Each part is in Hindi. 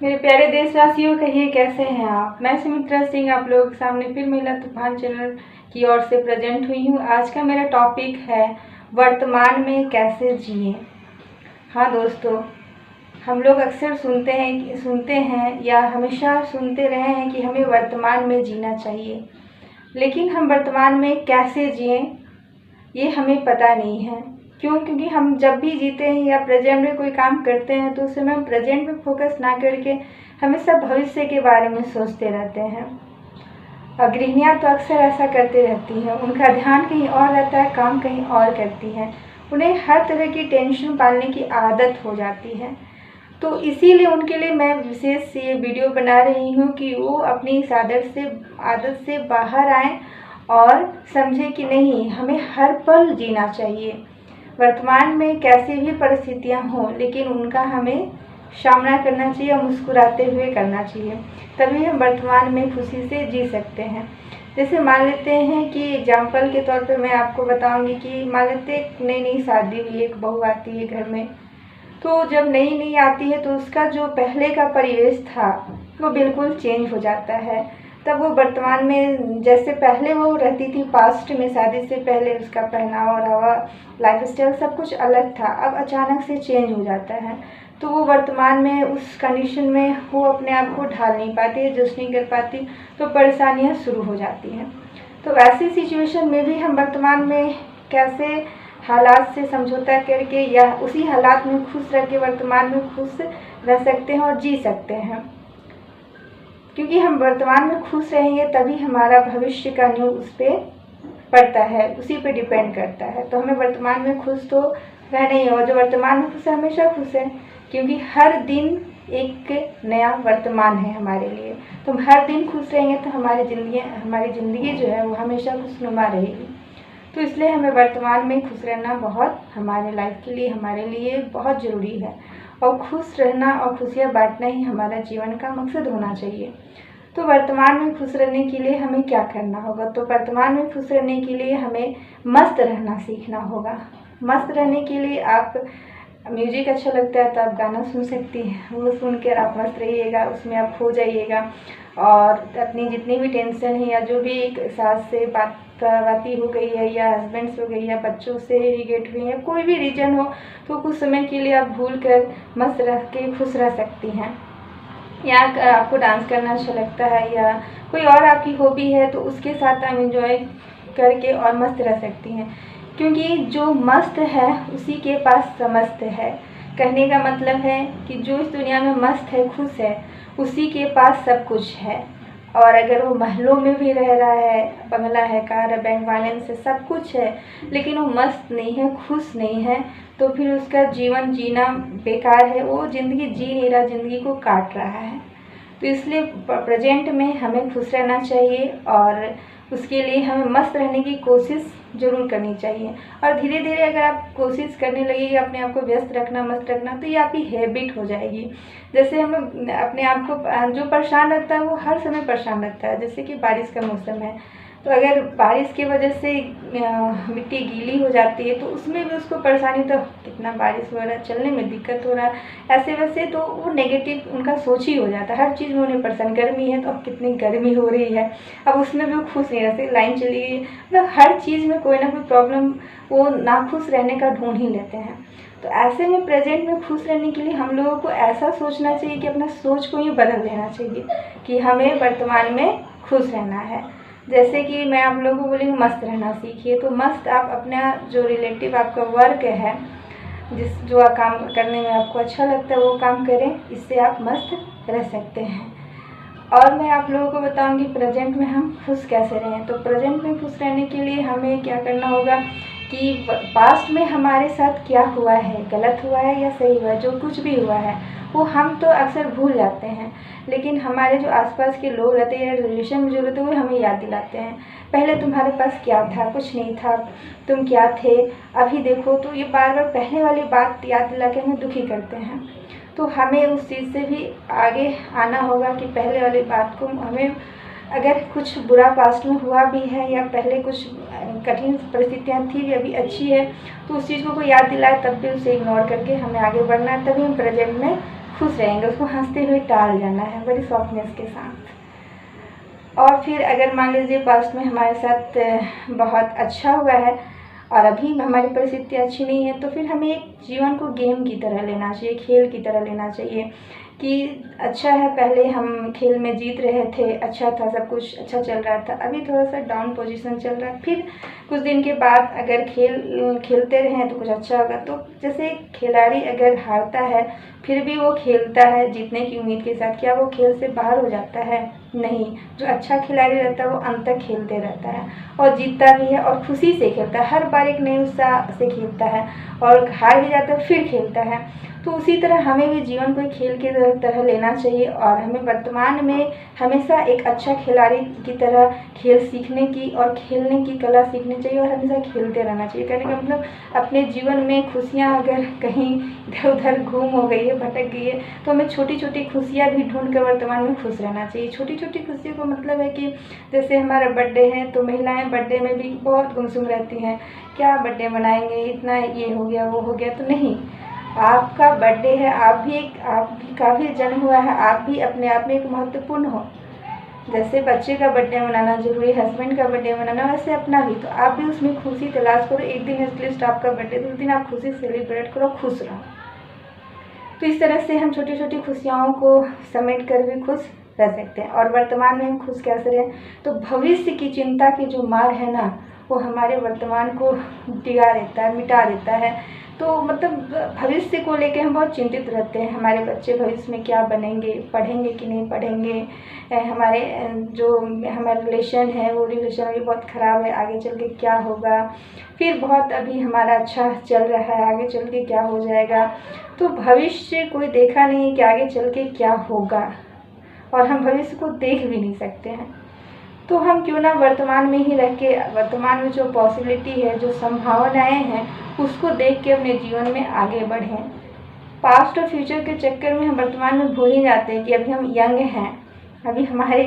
मेरे प्यारे देशवासियों, कहिए कैसे हैं आप। मैं सुमित्रा सिंह आप लोगों के सामने फिर महिला तूफान चैनल की ओर से प्रेजेंट हुई हूँ। आज का मेरा टॉपिक है वर्तमान में कैसे जिएं। हाँ दोस्तों, हम लोग अक्सर सुनते हैं या हमेशा सुनते रहे हैं कि हमें वर्तमान में जीना चाहिए, लेकिन हम वर्तमान में कैसे जिएं ये हमें पता नहीं है। क्यों? क्योंकि हम जब भी जीते हैं या प्रेजेंट में कोई काम करते हैं तो उस समय हम प्रेजेंट में फोकस ना करके हमेशा भविष्य के बारे में सोचते रहते हैं। और गृहिणियाँ तो अक्सर ऐसा करती रहती हैं, उनका ध्यान कहीं और रहता है, काम कहीं और करती हैं। उन्हें हर तरह की टेंशन पालने की आदत हो जाती है। तो इसीलिए उनके लिए मैं विशेष ये वीडियो बना रही हूँ कि वो अपनी इस आदत से बाहर आएँ और समझे कि नहीं, हमें हर पल जीना चाहिए। वर्तमान में कैसी भी परिस्थितियां हों, लेकिन उनका हमें सामना करना चाहिए और मुस्कुराते हुए करना चाहिए, तभी हम वर्तमान में खुशी से जी सकते हैं। जैसे मान लेते हैं कि एग्जाम्पल के तौर पे मैं आपको बताऊंगी कि मान लेते नई नई शादी हुई, एक बहू आती है घर में। तो जब नई नई आती है तो उसका जो पहले का परिवेश था वो बिल्कुल चेंज हो जाता है। तब वो वर्तमान में जैसे पहले वो रहती थी, पास्ट में शादी से पहले उसका पहनावा ओढ़ावा लाइफस्टाइल सब कुछ अलग था, अब अचानक से चेंज हो जाता है। तो वो वर्तमान में उस कंडीशन में वो अपने आप को ढाल नहीं पाती, एडजस्ट नहीं कर पाती, तो परेशानियाँ शुरू हो जाती हैं। तो ऐसी सिचुएशन में भी हम वर्तमान में कैसे हालात से समझौता करके या उसी हालात में खुश रह के वर्तमान में खुश रह सकते हैं और जी सकते हैं। क्योंकि हम वर्तमान में खुश रहेंगे तभी हमारा भविष्य का नींव उस पर पड़ता है, उसी पे डिपेंड करता है। तो हमें वर्तमान में खुश तो रहना ही होगा। जो वर्तमान में खुश है हमेशा खुश है, क्योंकि हर दिन एक नया वर्तमान है हमारे लिए। तो हम हर दिन खुश रहेंगे तो हमारी ज़िंदगी जो है वो हमेशा खुशनुमा रहेगी। तो इसलिए हमें वर्तमान में खुश रहना बहुत हमारे लाइफ के लिए, हमारे लिए बहुत ज़रूरी है। और खुश रहना और खुशियाँ बांटना ही हमारा जीवन का मकसद होना चाहिए। तो वर्तमान में खुश रहने के लिए हमें क्या करना होगा? तो वर्तमान में खुश रहने के लिए हमें मस्त रहना सीखना होगा। मस्त रहने के लिए आप म्यूजिक अच्छा लगता है तो आप गाना सुन सकती हैं, वो सुनकर आप मस्त रहिएगा, उसमें आप खो जाइएगा। और अपनी जितनी भी टेंशन है या जो भी एक सास से बाती हो गई है या हस्बैंड से हो गई है, बच्चों से इरिटेट हुई है, कोई भी रीजन हो, तो कुछ समय के लिए आप भूल कर मस्त रह के खुश रह सकती हैं। या अगर आपको डांस करना अच्छा लगता है या कोई और आपकी हॉबी है तो उसके साथ आप एंजॉय करके और मस्त रह सकती हैं। क्योंकि जो मस्त है उसी के पास समस्त है। कहने का मतलब है कि जो इस दुनिया में मस्त है, खुश है, उसी के पास सब कुछ है। और अगर वो महलों में भी रह रहा है, बंगला है, कार है, बैंक बैलेंस है, सब कुछ है, लेकिन वो मस्त नहीं है, खुश नहीं है, तो फिर उसका जीवन जीना बेकार है। वो ज़िंदगी जी नहीं रहा, ज़िंदगी को काट रहा है। तो इसलिए प्रेजेंट में हमें खुश रहना चाहिए और उसके लिए हमें मस्त रहने की कोशिश ज़रूर करनी चाहिए। और धीरे धीरे अगर आप कोशिश करने लगेंगे अपने आप को व्यस्त रखना, मस्त रखना, तो ये आपकी हैबिट हो जाएगी। जैसे हम अपने आप को जो परेशान रखता है वो हर समय परेशान रखता है। जैसे कि बारिश का मौसम है, तो अगर बारिश की वजह से मिट्टी गीली हो जाती है तो उसमें भी उसको परेशानी, तो कितना बारिश हो रहा है, चलने में दिक्कत हो रहा है, ऐसे वैसे, तो वो नेगेटिव उनका सोच ही हो जाता है। हर चीज़ में उन्हें परेशान, गर्मी है तो अब कितनी गर्मी हो रही है, अब उसमें भी वो खुश नहीं रहते, लाइन चली गई, मतलब हर चीज़ में कोई ना कोई प्रॉब्लम वो नाखुश रहने का ढूंढ ही लेते हैं। तो ऐसे में प्रेजेंट में खुश रहने के लिए हम लोगों को ऐसा सोचना चाहिए कि अपना सोच को ही बदल देना चाहिए कि हमें वर्तमान में खुश रहना है। जैसे कि मैं आप लोगों को बोली मस्त रहना सीखिए, तो मस्त आप अपना जो रिलेटिव आपका वर्क है, जो काम करने में आपको अच्छा लगता है वो काम करें, इससे आप मस्त रह सकते हैं। और मैं आप लोगों को बताऊंगी प्रेजेंट में हम खुश कैसे रहें। तो प्रेजेंट में खुश रहने के लिए हमें क्या करना होगा कि पास्ट में हमारे साथ क्या हुआ है, गलत हुआ है या सही हुआ है, जो कुछ भी हुआ है वो हम तो अक्सर भूल जाते हैं, लेकिन हमारे जो आसपास के लोग रहते हैं या रिलेशन में जो रहते हैं वो हमें याद दिलाते हैं, पहले तुम्हारे पास क्या था, कुछ नहीं था, तुम क्या थे, अभी देखो। तो ये बार बार पहले वाली बात याद दिला के हमें दुखी करते हैं। तो हमें उस चीज़ से भी आगे आना होगा कि पहले वाली बात को हमें, अगर कुछ बुरा पास्ट में हुआ भी है या पहले कुछ कठिन परिस्थितियाँ थी भी अभी अच्छी है, तो उस चीज़ को कोई याद दिलाए तब भी उसे इग्नोर करके हमें आगे बढ़ना है, तभी हम प्रेजेंट में खुश रहेंगे, उसको हंसते हुए टाल जाना है बड़ी सॉफ्टनेस के साथ। और फिर अगर मान लीजिए पास्ट में हमारे साथ बहुत अच्छा हुआ है और अभी हमारी परिस्थिति अच्छी नहीं है, तो फिर हमें एक जीवन को गेम की तरह लेना चाहिए, खेल की तरह लेना चाहिए कि अच्छा है, पहले हम खेल में जीत रहे थे, अच्छा था, सब कुछ अच्छा चल रहा था, अभी थोड़ा सा डाउन पोजीशन चल रहा है, फिर कुछ दिन के बाद अगर खेलते रहें तो कुछ अच्छा होगा। तो जैसे खिलाड़ी अगर हारता है फिर भी वो खेलता है जीतने की उम्मीद के साथ, क्या वो खेल से बाहर हो जाता है? नहीं। जो अच्छा खिलाड़ी रहता है वो अंत तक खेलते रहता है और जीतता भी है और खुशी से खेलता है, हर बार एक नए उत्साह से खेलता है, और हार भी जाता है फिर खेलता है। तो उसी तरह हमें भी जीवन को खेल की तरह लेना चाहिए और हमें वर्तमान में हमेशा एक अच्छा खिलाड़ी की तरह खेल सीखने की और खेलने की कला सीखनी चाहिए और हमेशा खेलते रहना चाहिए। कहने का मतलब अपने जीवन में खुशियाँ अगर कहीं इधर उधर घूम हो गई है, भटक गई है, तो हमें छोटी छोटी खुशियाँ भी ढूंढ कर वर्तमान में खुश रहना चाहिए। छोटी छोटी खुशियों का मतलब है कि जैसे हमारा बर्थडे है तो महिलाएं बर्थडे में भी बहुत गुमसुम रहती हैं, क्या बर्थडे मनाएंगे, इतना ये हो गया वो हो गया। तो नहीं, आपका बर्थडे है, आपका भी जन्म हुआ है, आप भी अपने आप में एक महत्वपूर्ण हो। जैसे बच्चे का बर्थडे मनाना जरूरी है, हस्बैंड का बर्थडे मनाना, वैसे अपना भी। तो आप भी उसमें खुशी तलाश करो। एक दिन एटलीस्ट आपका बर्थडे, तो उस दिन आप खुशी सेलिब्रेट करो, खुश रहो। तो इस तरह से हम छोटी छोटी खुशियों को समेट कर भी खुश रह सकते हैं। और वर्तमान में हम खुश कैसे रहें? तो भविष्य की चिंता की जो मार है ना, वो हमारे वर्तमान को डिगा देता है, मिटा देता है। तो मतलब भविष्य को लेके हम बहुत चिंतित रहते हैं, हमारे बच्चे भविष्य में क्या बनेंगे, पढ़ेंगे कि नहीं पढ़ेंगे, हमारे जो हमारा रिलेशन है वो रिलेशन अभी बहुत ख़राब है, आगे चल के क्या होगा, फिर बहुत अभी हमारा अच्छा चल रहा है, आगे चल के क्या हो जाएगा। तो भविष्य कोई देखा नहीं कि आगे चल के क्या होगा, और हम भविष्य को देख भी नहीं सकते हैं। तो हम क्यों ना वर्तमान में ही रह के, वर्तमान में जो पॉसिबिलिटी है, जो संभावनाएं हैं, उसको देख के अपने जीवन में आगे बढ़ें। पास्ट और फ्यूचर के चक्कर में हम वर्तमान में भूल ही जाते हैं कि अभी हम यंग हैं, अभी हमारे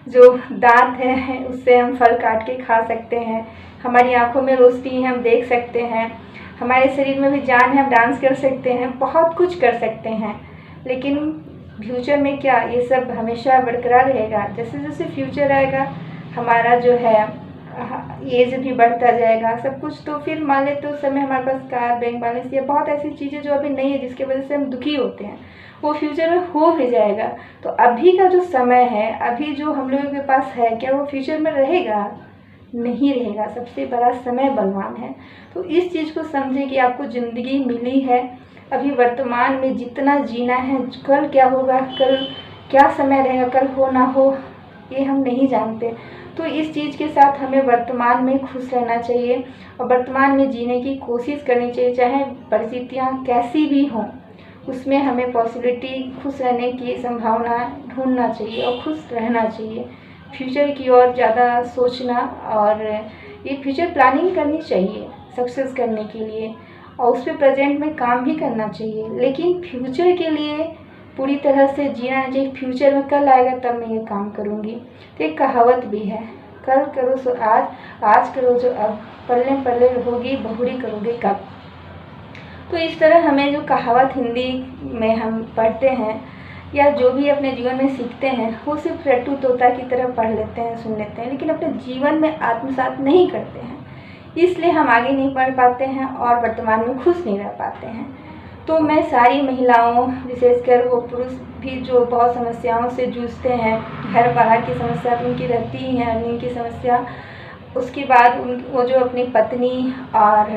जो दांत हैं उससे हम फल काट के खा सकते हैं, हमारी आंखों में रोशनी है, हम देख सकते हैं, हमारे शरीर में भी जान है, हम डांस कर सकते हैं, बहुत कुछ कर सकते हैं। लेकिन फ्यूचर में क्या ये सब हमेशा बरकरार रहेगा? जैसे जैसे फ्यूचर आएगा हमारा जो है एज भी बढ़ता जाएगा, सब कुछ। तो फिर मान लेते उस समय हमारे पास कार, बैंक बैलेंस, या बहुत ऐसी चीज़ें जो अभी नहीं है जिसकी वजह से हम दुखी होते हैं, वो फ्यूचर में हो भी जाएगा। तो अभी का जो समय है, अभी जो हम लोगों के पास है, क्या वो फ्यूचर में रहेगा? नहीं रहेगा। सबसे बड़ा समय बलवान है। तो इस चीज़ को समझें कि आपको ज़िंदगी मिली है, अभी वर्तमान में जितना जीना है, कल क्या होगा, कल क्या समय रहेगा, कल हो ना हो, ये हम नहीं जानते। तो इस चीज़ के साथ हमें वर्तमान में खुश रहना चाहिए और वर्तमान में जीने की कोशिश करनी चाहिए, चाहे परिस्थितियाँ कैसी भी हों, उसमें हमें पॉसिबिलिटी, खुश रहने की संभावना ढूंढना चाहिए और खुश रहना चाहिए। फ्यूचर की ओर ज़्यादा सोचना और ये फ्यूचर प्लानिंग करनी चाहिए सक्सेस करने के लिए, और उस पर प्रेजेंट में काम भी करना चाहिए। लेकिन फ्यूचर के लिए पूरी तरह से जीना नहीं चाहिए, फ्यूचर में कल आएगा तब मैं ये काम करूँगी। तो एक कहावत भी है, कल करो सो आज, आज करो जो अब, पल्ले पल्ले होगी बहुरी करोगे कब। तो इस तरह हमें जो कहावत हिंदी में हम पढ़ते हैं या जो भी अपने जीवन में सीखते हैं, वो सिर्फ रट्टू तोता की तरह पढ़ लेते हैं, सुन लेते हैं, लेकिन अपने जीवन में आत्मसात नहीं करते हैं। इसलिए हम आगे नहीं बढ़ पाते हैं और वर्तमान में खुश नहीं रह पाते हैं। तो मैं सारी महिलाओं, विशेषकर वो पुरुष भी जो बहुत समस्याओं से जूझते हैं, घर बाहर की समस्या तो उनकी रहती ही है, अर्निंग की समस्या, उसके बाद वो जो अपनी पत्नी और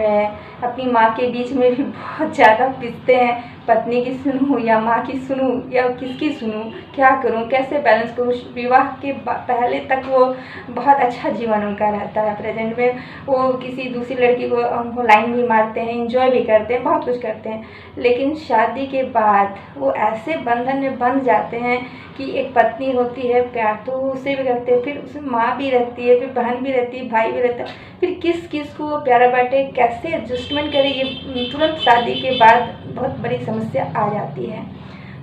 अपनी माँ के बीच में भी बहुत ज़्यादा पिसते हैं, पत्नी की सुनूं या माँ की सुनूं या किसकी सुनूं, क्या करूं, कैसे बैलेंस करूं। विवाह के पहले तक वो बहुत अच्छा जीवन उनका रहता है, प्रेजेंट में वो किसी दूसरी लड़की को लाइन भी मारते हैं, एंजॉय भी करते हैं, बहुत कुछ करते हैं। लेकिन शादी के बाद वो ऐसे बंधन में बंध जाते हैं कि एक पत्नी होती है, प्यार तो उसे भी करते हैं, फिर उसमें माँ भी रहती है, फिर बहन भी रहती है, भाई भी रहता है, फिर किस किस को वो प्यारा बांटे, कैसे एडजस्टमेंट करे, ये तुरंत शादी के बाद बहुत बड़ी समस्या आ जाती है।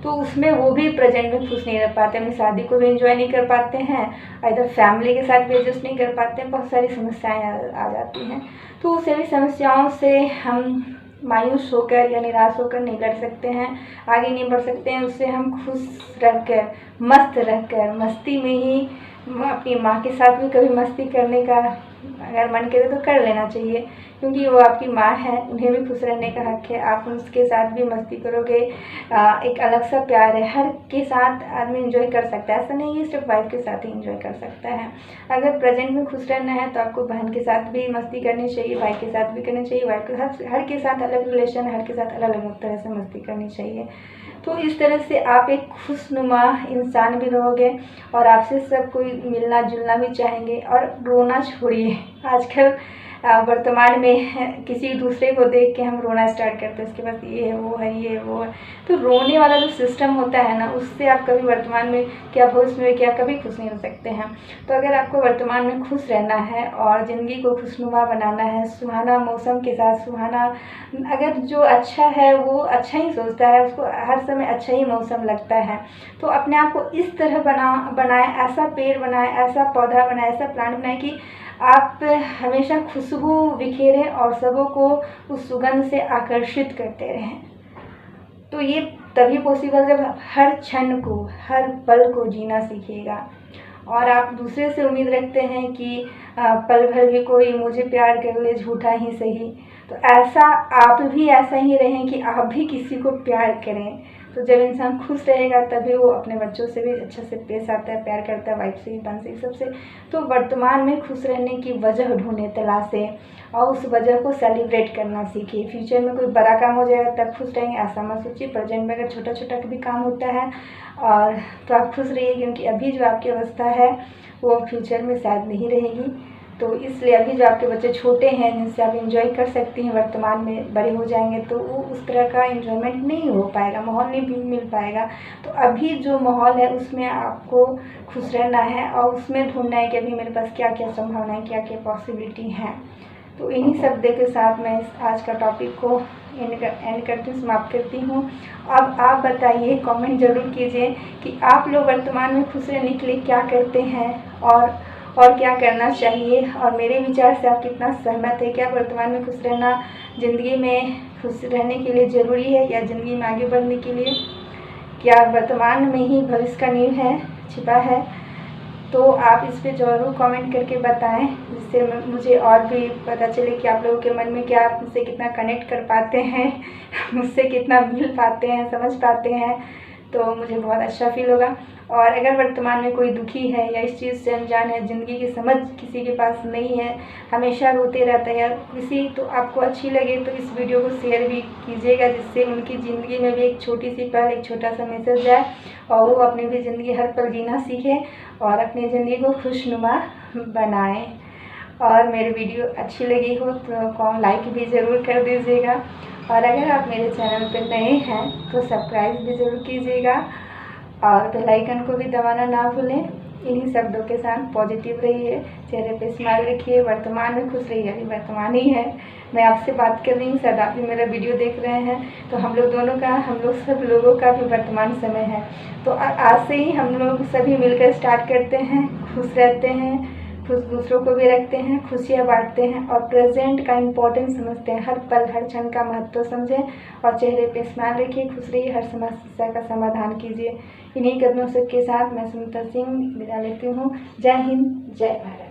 तो उसमें वो भी प्रेजेंट में खुश नहीं रह पाते, अपनी शादी को भी एंजॉय नहीं कर पाते हैं, इधर फैमिली के साथ भी एडजस्ट नहीं कर पाते हैं, बहुत सारी समस्याएं आ जाती हैं। तो उन सभी समस्याओं से हम मायूस होकर या निराश होकर नहीं लड़ सकते हैं, आगे नहीं बढ़ सकते हैं। उससे हम खुश रहकर, मस्त रहकर, मस्ती में ही अपनी माँ के साथ भी कभी मस्ती करने का अगर मन करे तो कर लेना चाहिए, क्योंकि वो आपकी माँ है, उन्हें भी खुश रहने का हक है। आप उसके साथ भी मस्ती करोगे, एक अलग सा प्यार है। हर के साथ आदमी एंजॉय कर सकता है, ऐसा नहीं है सिर्फ वाइफ के साथ ही एंजॉय कर सकता है। अगर प्रेजेंट में खुश रहना है तो आपको बहन के साथ भी मस्ती करनी चाहिए, भाई के साथ भी करनी चाहिए, वाइफ के हर के साथ अलग रिलेशन, हर के साथ अलग अलग तरह से मस्ती करनी चाहिए। तो इस तरह से आप एक खुशनुमा इंसान भी रहोगे और आपसे सब कोई मिलना जुलना भी चाहेंगे। और रोना छोड़िए, आजकल वर्तमान में किसी दूसरे को देख के हम रोना स्टार्ट करते हैं, उसके पास ये है, वो है, ये वो है। तो रोने वाला जो सिस्टम होता है ना, उससे आप कभी वर्तमान में क्या भविष्य में क्या कभी खुश नहीं हो सकते हैं। तो अगर आपको वर्तमान में खुश रहना है और ज़िंदगी को खुशनुमा बनाना है, सुहाना मौसम के साथ, सुहाना, अगर जो अच्छा है वो अच्छा ही सोचता है, उसको हर समय अच्छा ही मौसम लगता है, तो अपने आप को इस तरह बनाए, ऐसा पेड़ बनाए, ऐसा पौधा बनाए, ऐसा प्लांट बनाए कि आप हमेशा खुशबू बिखेरें और सबों को उस सुगंध से आकर्षित करते रहें। तो ये तभी पॉसिबल जब हर क्षण को, हर पल को जीना सीखिएगा। और आप दूसरे से उम्मीद रखते हैं कि पल भर भी कोई मुझे प्यार कर ले, झूठा ही सही, तो ऐसा आप भी ऐसा ही रहें कि आप भी किसी को प्यार करें। तो जब इंसान खुश रहेगा तभी वो अपने बच्चों से भी अच्छे से पेश आता है, प्यार करता है, वाइफ से भी, बहन से, सबसे। तो वर्तमान में खुश रहने की वजह ढूंढें, तलाशें और उस वजह को सेलिब्रेट करना सीखिए। फ्यूचर में कोई बड़ा काम हो जाएगा तब खुश रहेंगे, ऐसा मत सोचिए। प्रेजेंट में अगर छोटा छोटा भी काम होता है और तो आप खुश रहिए, क्योंकि अभी जो आपकी अवस्था है वो फ्यूचर में शायद नहीं रहेगी। तो इसलिए अभी जो आपके बच्चे छोटे हैं जिनसे आप एंजॉय कर सकती हैं, वर्तमान में बड़े हो जाएंगे तो वो उस तरह का एंजॉयमेंट नहीं हो पाएगा, माहौल नहीं भी मिल पाएगा। तो अभी जो माहौल है उसमें आपको खुश रहना है और उसमें ढूंढना है कि अभी मेरे पास क्या क्या संभावनाएं, क्या क्या पॉसिबिलिटी हैं। तो इन्हीं शब्दों के साथ मैं आज का टॉपिक को एंड करती हूँ, समाप्त करती हूँ। अब आप बताइए, कमेंट जरूर कीजिए कि आप लोग वर्तमान में खुश रहने के लिए क्या करते हैं और क्या करना चाहिए, और मेरे विचार से आप कितना सहमत है। क्या वर्तमान में खुश रहना ज़िंदगी में खुश रहने के लिए ज़रूरी है, या ज़िंदगी में आगे बढ़ने के लिए? क्या वर्तमान में ही भविष्य का नींव है, छिपा है? तो आप इस पे ज़रूर कमेंट करके बताएं, जिससे मुझे और भी पता चले कि आप लोगों के मन में क्या, आप मुझसे कितना कनेक्ट कर पाते हैं, मुझसे कितना मिल पाते हैं, समझ पाते हैं। तो मुझे बहुत अच्छा फील होगा। और अगर वर्तमान में कोई दुखी है या इस चीज़ से अनजान है, ज़िंदगी की समझ किसी के पास नहीं है, हमेशा रोते रहता है या किसी, तो आपको अच्छी लगे तो इस वीडियो को शेयर भी कीजिएगा, जिससे उनकी ज़िंदगी में भी एक छोटी सी पल, एक छोटा सा मैसेज जाए और वो अपनी भी ज़िंदगी हर पल जीना सीखे और अपनी ज़िंदगी को खुशनुमा बनाएं। और मेरी वीडियो अच्छी लगी हो तो लाइक भी ज़रूर कर दीजिएगा, और अगर आप मेरे चैनल पर नए हैं तो सब्सक्राइब भी ज़रूर कीजिएगा और बेल आइकन को भी दबाना ना भूलें। इन्हीं शब्दों के साथ पॉजिटिव रहिए, चेहरे पे स्माइल रखिए, वर्तमान में खुश रहिए। अभी वर्तमान ही है, मैं आपसे बात कर रही हूँ, शायद आप भी मेरा वीडियो देख रहे हैं, तो हम लोग दोनों का, हम लोग सब लोगों का भी वर्तमान समय है। तो आज से ही हम लोग सभी मिलकर स्टार्ट करते हैं, खुश रहते हैं, खुश दूसरों को भी रखते हैं, खुशियाँ बांटते हैं और प्रेजेंट का इम्पोर्टेंस समझते हैं। हर पल, हर क्षण का महत्व समझें और चेहरे पे स्माइल रखिए, खुश रहिए, हर समस्या का समाधान कीजिए। इन्हीं कदमों के साथ मैं सुमित्रा सिंह विदा लेती हूँ। जय हिंद, जय भारत।